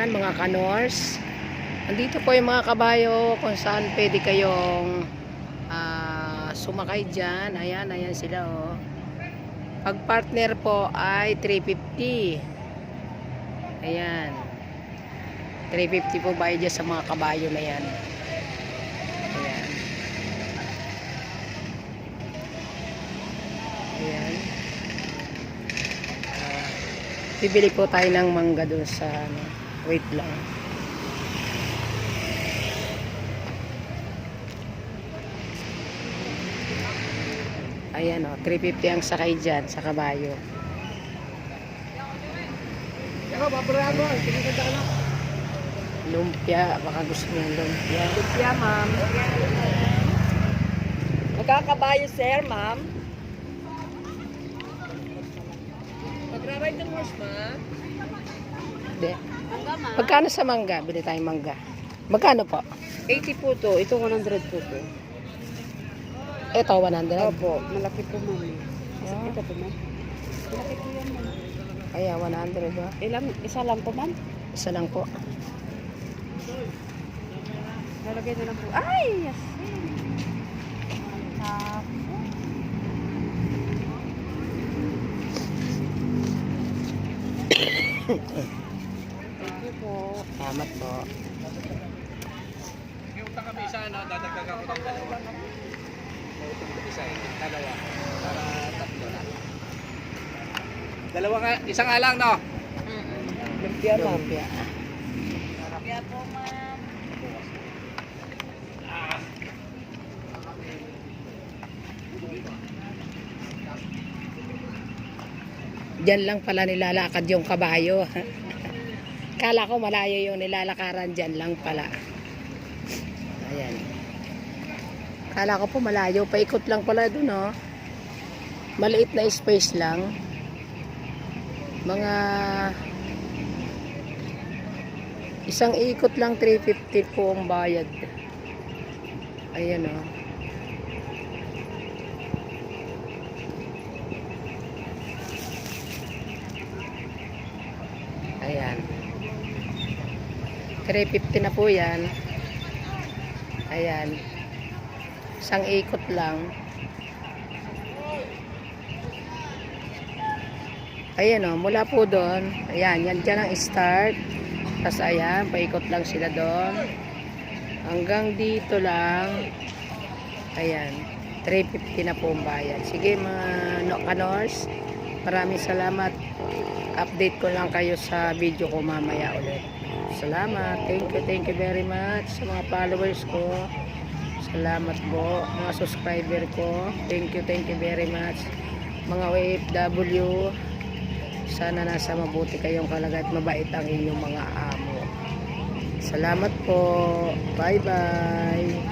Ayan, mga kanors. Andito po yung mga kabayo kung saan pwede kayong sumakay dyan. Ayan, ayan sila oh. Pag partner po ay 350. Ayan. 350 po bayad dyan sa mga kabayo na yan. Ayan. Ayan. Bibili po tayo ng mangga doon sa wait lang. Ayan o, 350 ang sakay dyan sa kabayo. Lumpia, baka gusto niyo lumpia. Lumpia, ma'am. Magkakabayo, sir, ma'am. Magra-ride ng horse, ma'am. Hindi. Mangga, ma'am. Magkano sa mangga? Bili tayong mangga. Magkano po? 80 po to. Ito 100 po to. Ito, 100. Opo, malaki po, ma'am. Ah. Ito po, ma'am. Malaki po yan, ma'am. Ayan, 100 ba? Isa lang po, ma'am. Isa lang po. Lalagay na lang po. Ay, yes. Thank you po. Salamat po. Yung utang kami isa, no, dadagdagan ko ng dalawa. Isa, dalawa. Para tatlo na. Dalawa nga, isa nga lang, no? Lumpia, ma'am. Lumpia. Lumpia po, ma'am. Diyan lang pala nilalakad yung kabayo. Kala ko malayo yung nilalakaran, diyan lang pala. Ayan. Kala ko po malayo, paikot lang pala dun, oh. Maliit na space lang. Mga isang ikot lang 350 po ang bayad. Ayan, oh. Ayan. 350 na po yan. Ayan. Isang ikot lang. Ayan o, mula po doon. Ayan, yan dyan ang start. Tapos ayan, paikot lang sila doon. Hanggang dito lang. Ayan. 350 na po ang bayad. Sige mga kanors. Maraming salamat. Update ko lang kayo sa video ko mamaya ulit. Salamat. Thank you very much sa mga followers ko. Salamat po mga subscriber ko. Thank you very much. Mga OFW, sana nasa mabuti kayong kalagayan at mabait ang inyong mga amo. Salamat po. Bye bye.